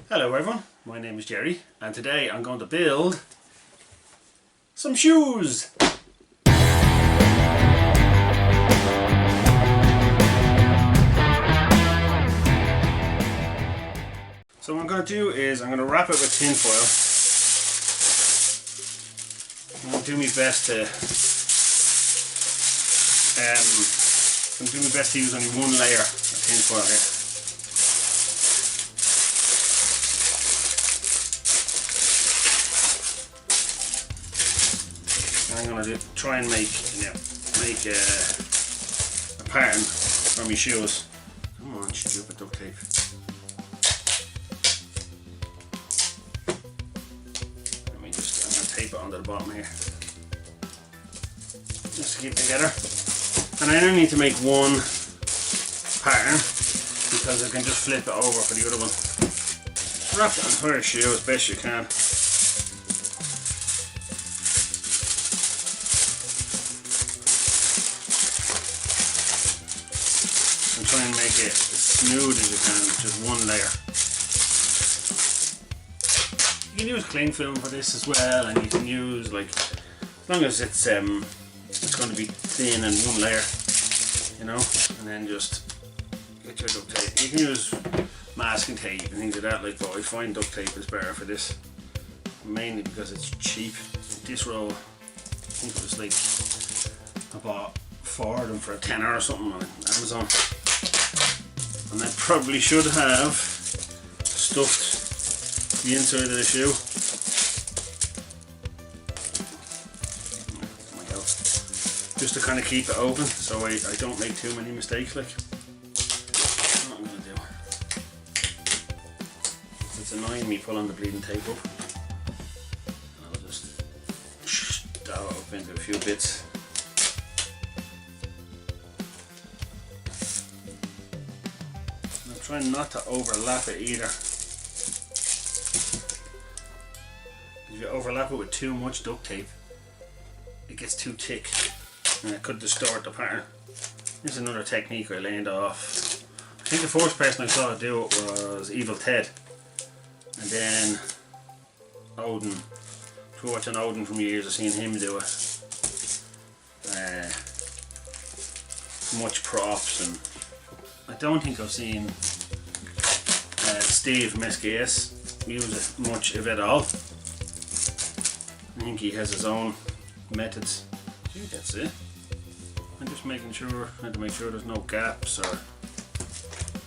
Hello everyone, my name is Jerry and today I'm going to build some shoes. So what I'm going to do is I'm going to wrap it with tin foil. I'm going to do my best to use only one layer of tin foil here. I'm going to try and make a pattern for my shoes. Come on, stupid duct tape. I'm going to tape it onto the bottom here, just to keep it together. And I only need to make one pattern because I can just flip it over for the other one. Wrap it on her shoe as best you can. Try and make it as smooth as you can, just one layer. You can use cling film for this as well, and you can use, like, as long as it's going to be thin and one layer, you know, and then just get your duct tape. You can use masking tape and things like that, like, but I find duct tape is better for this, mainly because it's cheap. This roll, I think it was like, I bought 4 of them for a tenner or something on Amazon. And I probably should have stuffed the inside of the shoe. Just to kind of keep it open so I don't make too many mistakes. Like, that's what I'm going to do. It's annoying me pulling the bleeding tape up. I'll just dow it up into a few bits. Try not to overlap it either. If you overlap it with too much duct tape, it gets too thick and it could distort the pattern. This is another technique I learned off. I think the first person I saw do it was Evil Ted, and then Odin. If you're watching Odin from years, I've seen him do it. Much props, and I don't think I've seen Steve Mesquias use it much of it all. I think he has his own methods. Gee, that's it. I'm just making sure, I have to make sure there's no gaps or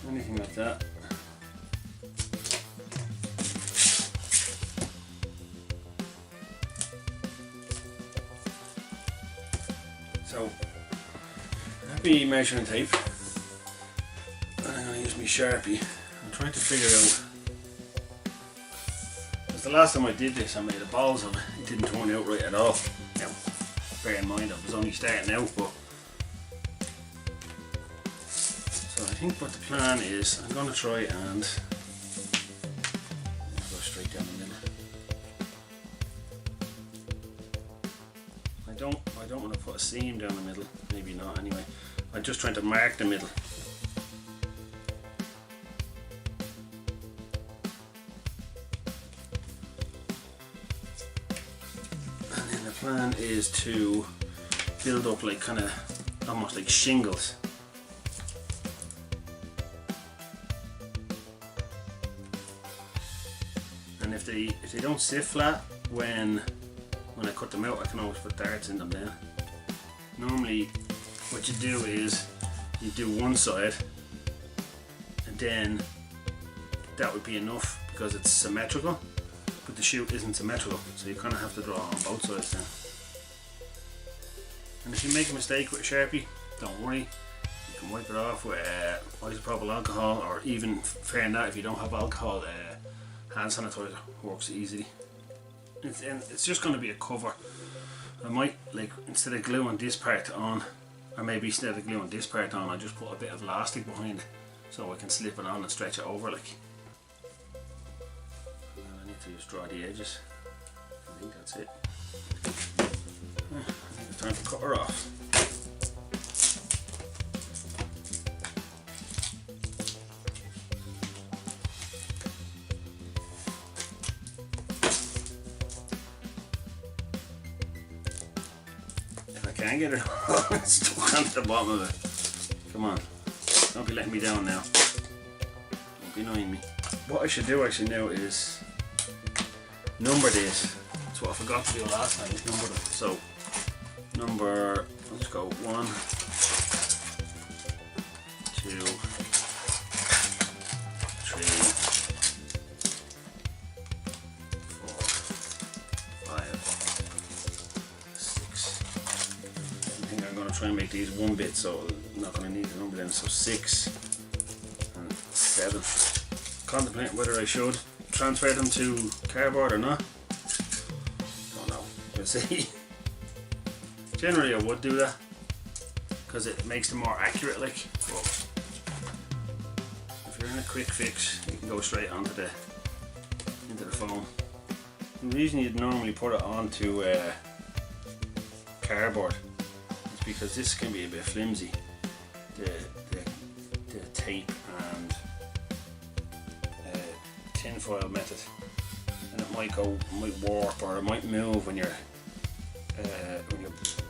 anything like that. So, happy measuring tape. And I'm going to use my Sharpie. I'm trying to figure out, because the last time I did this I made the balls of it. It didn't turn out right at all. Now, bear in mind I was only starting out, but so I think what the plan is, I'm going to try and go straight down the middle. I don't want to put a seam down the middle. Maybe not anyway. I'm just trying to mark the middle. Plan is to build up like kind of almost like shingles. And if they don't sit flat when I cut them out, I can always put darts in them then. Normally what you do is you do one side and then that would be enough because it's symmetrical. But the shoe isn't symmetrical, so you kind of have to draw on both sides then. And if you make a mistake with a Sharpie, don't worry, you can wipe it off with isopropyl alcohol, or even fairer that, if you don't have alcohol, hand sanitizer works easily. It's just going to be a cover. I might, like, instead of gluing this part on, or maybe instead of gluing this part on, I just put a bit of elastic behind it so I can slip it on and stretch it over, like. To just draw the edges. I think that's it. I think it's time to cut her off. can't get it. It's stuck on the bottom of it. Come on. Don't be letting me down now. Don't be annoying me. What I should do actually now is number these. That's what I forgot to do last time, is number them. So, number, let's go 1, 2, 3, 4, 5, 6. I think I'm going to try and make these one bit, so I'm not going to need the number then. So 6 and 7. Contemplating whether I should transfer them to cardboard or not. Don't know. We'll see. Generally I would do that because it makes them more accurate, like. But if you're in a quick fix, you can go straight onto into the foam. The reason you'd normally put it onto cardboard is because this can be a bit flimsy. The tape and tin foil method, and it might warp, or it might move when you're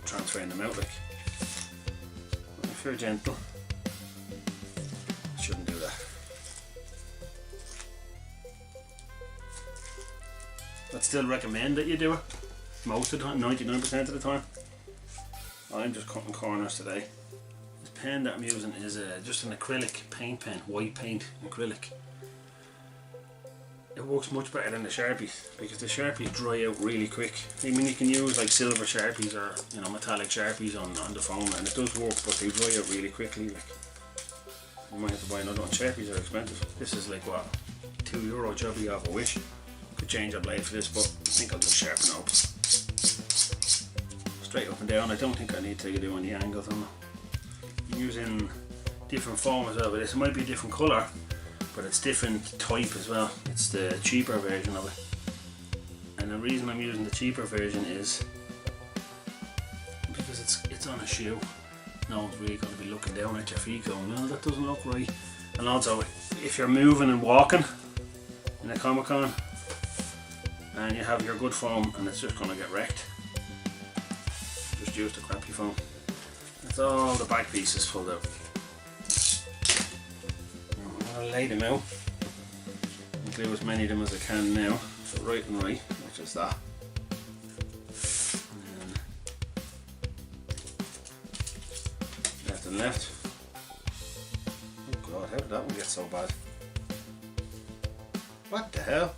transferring them out. Like, if you're gentle, you shouldn't do that. I'd still recommend that you do it most of the time, 99% of the time. I'm just cutting corners today. This pen that I'm using is just an acrylic paint pen, white paint acrylic. It works much better than the Sharpies because the Sharpies dry out really quick. I mean, you can use like silver Sharpies or, you know, metallic Sharpies on the foam, and it does work, but they dry out really quickly. Like, you might have to buy another one. Sharpies are expensive. This is like what, €2 jobby off a Wish. Could change a blade for this, but I think I'll just sharpen it up. Straight up and down. I don't think I need to do any angles on them. I'm using different foam as well, but this might be a different colour, but it's different type as well. It's the cheaper version of it, and the reason I'm using the cheaper version is because it's on a shoe. No one's really going to be looking down at your feet going, well, that doesn't look right. And also, if you're moving and walking in a Comic-Con and you have your good foam and it's just going to get wrecked, just use the crappy foam. That's all the back pieces pulled out. I'll lay them out and glue as many of them as I can now. So right and right, which is that. And then left and left. Oh god, how did that one get so bad? What the hell?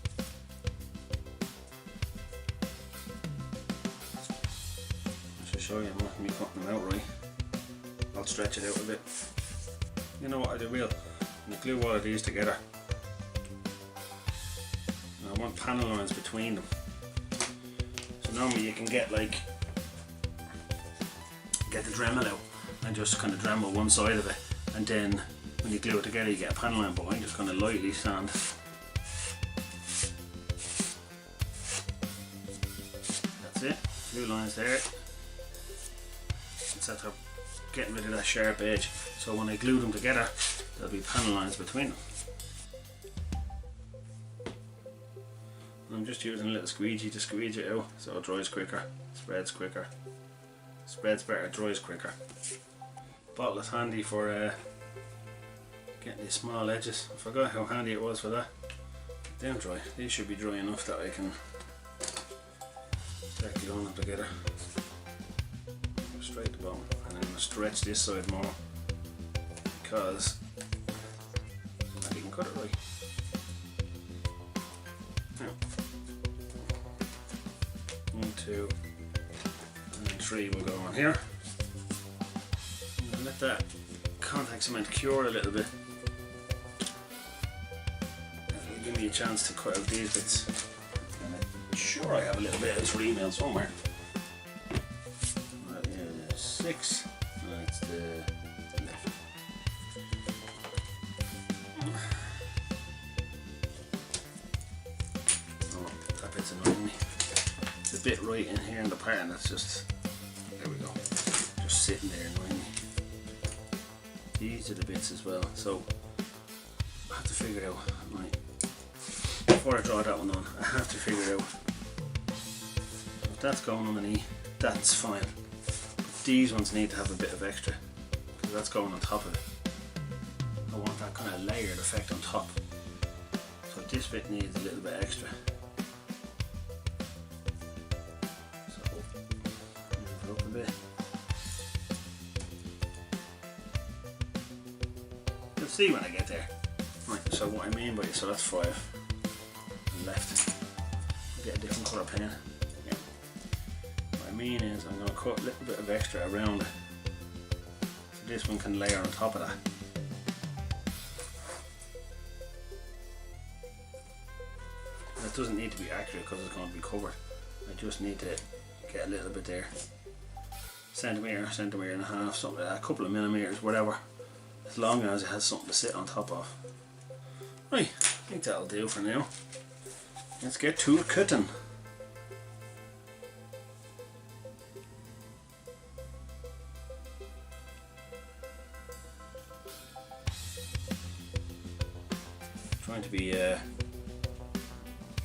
I should show you me cutting them out right. I'll stretch it out a bit. You know what I do will? And glue all of these together. And I want panel lines between them. So normally you can get the Dremel out and just kind of Dremel one side of it, and then when you glue it together you get a panel line, but I'm just going to lightly sand. That's it, 2 lines there. It's after getting rid of that sharp edge, so when I glue them together there'll be panel lines between them. I'm just using a little squeegee to squeeze it out so it dries quicker, spreads quicker. Spreads better, dries quicker. Bottle is handy for getting these small edges. I forgot how handy it was for that. They're dry. These should be dry enough that I can start gluing them together. Straight to the bottom, and then stretch this side more because I can cut it right. Now, 1, 2, and then 3 will go on here. And let that contact cement cure a little bit. That'll give me a chance to cut out these bits. I'm sure I have a little bit of this remail somewhere. Right, here's 6. That's the left. Oh, that bit's annoying me. The bit right in here in the pattern that's just, there we go, just sitting there annoying me. These are the bits as well, so I have to figure out, right, before I draw that one on, I have to figure out if that's going underneath, that's fine. these ones need to have a bit of extra because that's going on top of it. I want that kind of layered effect on top. So this bit needs a little bit extra. So move it up a bit. You'll see when I get there. Right, so what I mean by it, so that's 5 and left. Get a different colour pen. Yeah. What I mean is I'm going to cut a little bit of extra around it. So this one can layer on top of that. It doesn't need to be accurate because it's going to be covered. I just need to get a little bit there. Centimetre, centimetre and a half, something like that, a couple of millimetres, whatever. As long as it has something to sit on top of. Right, I think that'll do for now. Let's get to the cutting.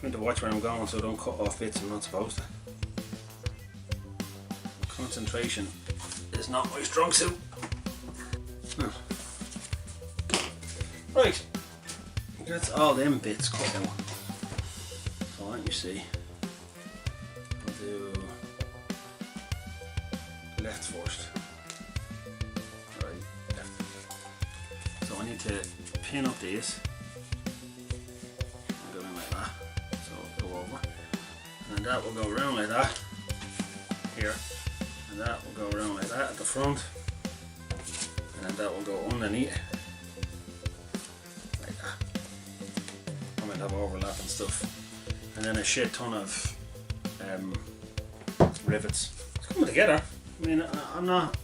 Trying to watch where I'm going so I don't cut off bits I'm not supposed to. Concentration is not my strong suit. Right, that's all them bits cut out. So let you see. I'll do left first. Right, left. So I need to pin up these. Go in like that. So go over. And that will go around like that. Here. And that will go around like that at the front. And then that will go underneath. Have overlap and stuff, and then a shit ton of rivets. It's coming together. I mean, I'm not,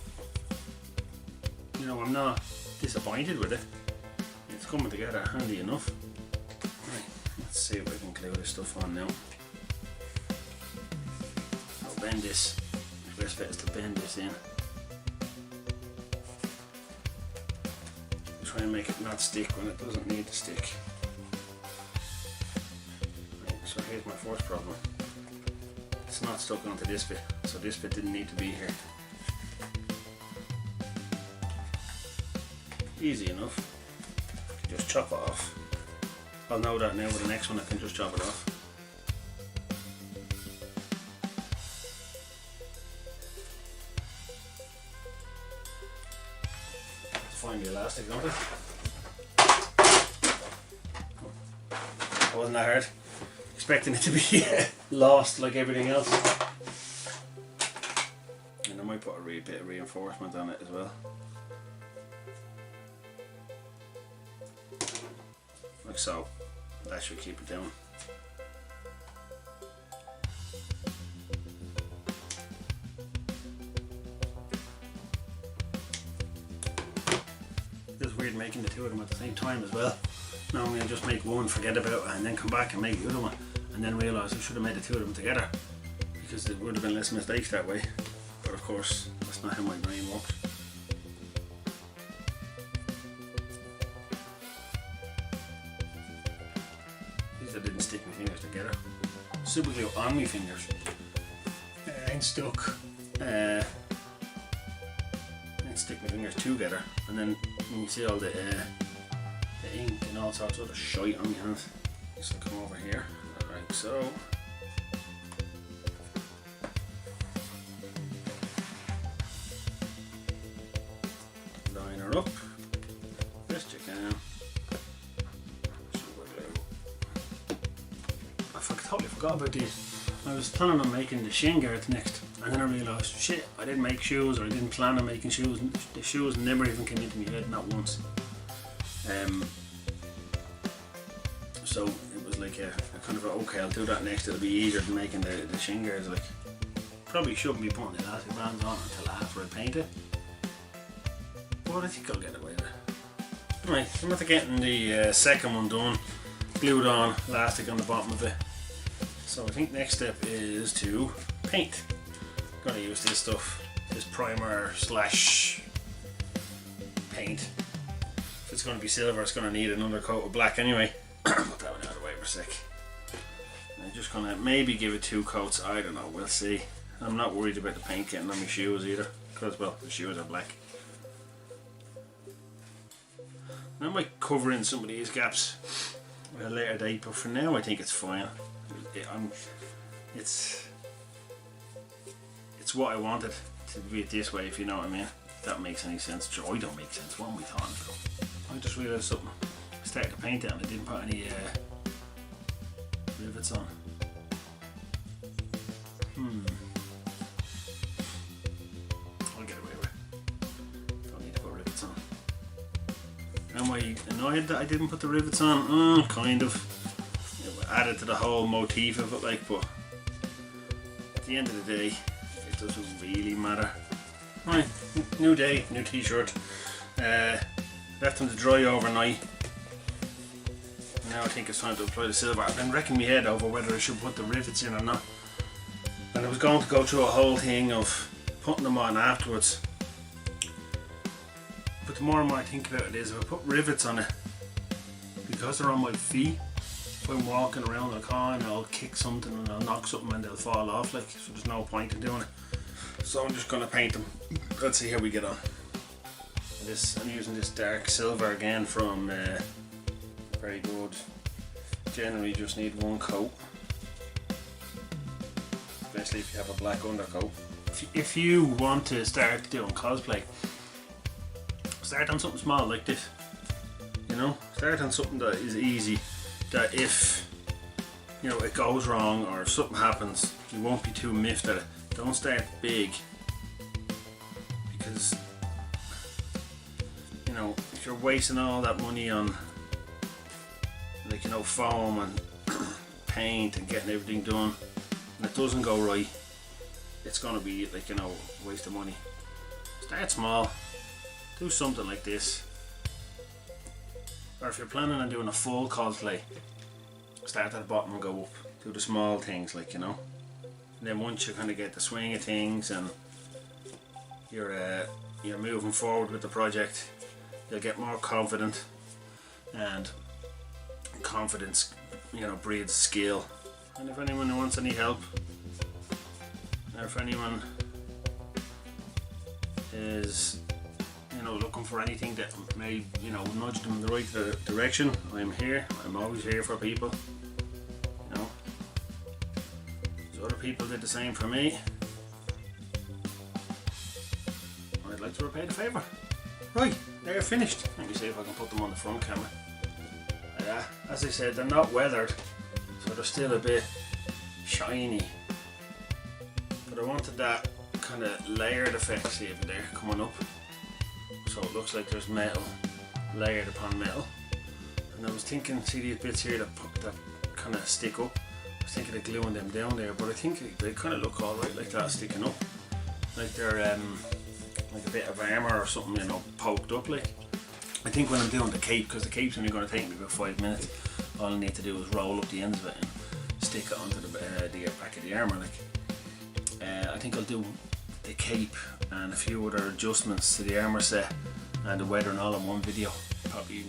I'm not disappointed with it. It's coming together handy enough. Right, let's see if I can glue this stuff on now. I'll bend this. The best bet is to bend this in. Try and make it not stick when it doesn't need to stick. So here's my first problem. It's not stuck onto this bit, so this bit didn't need to be here. Easy enough. I can just chop it off. I'll know that now with the next one I can just chop it off. Find the elastic, don't I? That wasn't that hard. Expecting it to be lost like everything else. And I might put a bit of reinforcement on it as well. Like so. That should keep it down. It's weird making the two of them at the same time as well. Normally I just make one, forget about it, and then come back and make the other one. And then realise I should have made the two of them together because there would have been less mistakes that way. But of course, that's not how my brain works. At least I didn't stick my fingers together. Super glue on my fingers. Ain't stuck. Ain't stick my fingers together. And then you see all the ink and all sorts of other shite on my hands. So come over here. Like so. Line her up best you can. Super glue. I totally forgot about these. I was planning on making the shin guards next, and then I realised, shit, I didn't make shoes, or I didn't plan on making shoes. The shoes never even came into my head, not once. So it was like a kind of okay, I'll do that next, it'll be easier than making the shin guards. Like, probably shouldn't be putting the elastic bands on until after I paint it, but I think I'll get away with it. Right, I'm after getting the second one done, glued on, elastic on the bottom of it. So I think next step is to paint. I'm going to use this stuff, this primer slash paint. If it's going to be silver, it's going to need another coat of black anyway. Put that one out of the way for a sec. I'm just going to maybe give it 2 coats, I don't know, we'll see. I'm not worried about the paint getting on my shoes either. because, well, the shoes are black. I might cover in some of these gaps at a later date, but for now I think it's fine. It's what I wanted to be it this way, if you know what I mean. If that makes any sense. Sure, I don't make sense. What am I talking about? I just realised something. I started to paint it and I didn't put any rivets on. I'll get away with it. Don't need to put rivets on. Am I annoyed that I didn't put the rivets on? Kind of. It added to the whole motif of it, like, but at the end of the day, it doesn't really matter. Right, new day, new t-shirt. Left them to dry overnight. Now I think it's time to apply the silver. I've been wrecking my head over whether I should put the rivets in or not. And I was going to go through a whole thing of putting them on afterwards. But the more and more I think about it is, if I put rivets on it, because they're on my feet, if I'm walking around the car and I'll kick something and I'll knock something and they'll fall off, like, so there's no point in doing it. So I'm just going to paint them. Let's see how we get on. I'm using this dark silver again from Very Good. Generally just need one coat, especially if you have a black undercoat. If you want to start doing cosplay, start on something small like this. You know, start on something that is easy, that if, you know, it goes wrong or if something happens, you won't be too miffed at it. Don't start big, because, you know, if you're wasting all that money on, like, you know, foam and paint and getting everything done, and it doesn't go right, it's gonna be, like, you know, a waste of money. Start small, do something like this. Or if you're planning on doing a full cosplay, start at the bottom and go up. Do the small things, like, you know. And then once you kind of get the swing of things and you're moving forward with the project, you'll get more confident, and confidence, you know, breeds skill. And if anyone wants any help, or if anyone is, you know, looking for anything that may, you know, nudge them in the right direction, I'm here. I'm always here for people, you know. So other people did the same for me, I'd like to repay the favour. Right, they're finished. Let me see if I can put them on the front camera. As I said, they're not weathered, so they're still a bit shiny, but I wanted that kind of layered effect, see over there, coming up, so it looks like there's metal layered upon metal. And I was thinking, see these bits here that kind of stick up, I was thinking of gluing them down there, but I think they kind of look alright like that, sticking up, like they're like a bit of armour or something, you know, poked up like. I think when I'm doing the cape, because the cape's only going to take me about 5 minutes, all I need to do is roll up the ends of it and stick it onto the back of the armour. Like, I think I'll do the cape and a few other adjustments to the armour set and the weathering all in one video, probably,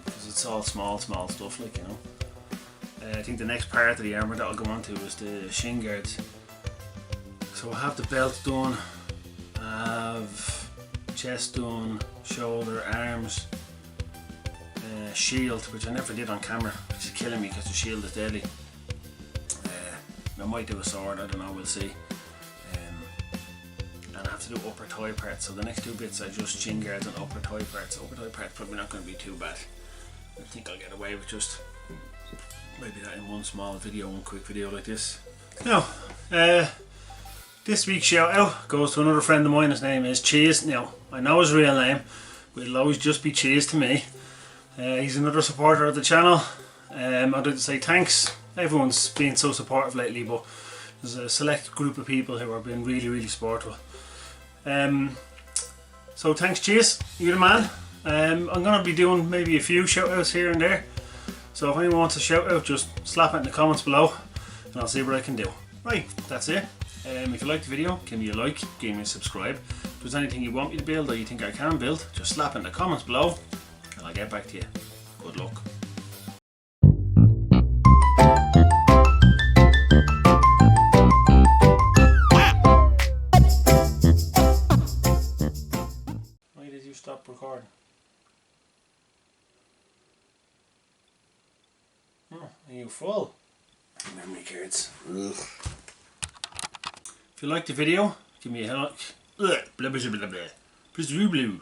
because it's all small stuff, like, you know. I think the next part of the armour that I'll go on to is the shin guards. So I have the belt done, I have chest done, shoulder, arms, shield, which I never did on camera, which is killing me because the shield is deadly. I might do a sword, I don't know, we'll see. And I have to do upper thigh parts, so the next two bits are just shin guards and upper thigh parts. Upper thigh parts probably not going to be too bad. I think I'll get away with just maybe that in one small video, one quick video like this. Now, this week's shout out goes to another friend of mine. His name is Cheese. Now, I know his real name, but it'll always just be Cheese to me. He's another supporter of the channel. I'd like to say thanks. Everyone's been so supportive lately, but there's a select group of people who have been really supportive. So thanks, Cheese. You're the man. I'm going to be doing maybe a few shout outs here and there. So if anyone wants a shout out, just slap it in the comments below and I'll see what I can do. Right, that's it. If you liked the video, give me a like, give me a subscribe. If there's anything you want me to build or you think I can build, just slap it in the comments below and I'll get back to you. Good luck. recording. Oh, are you full? Memory cards. Ugh. If you liked the video, give me a like. Blah blah blah blah blah. Please blue.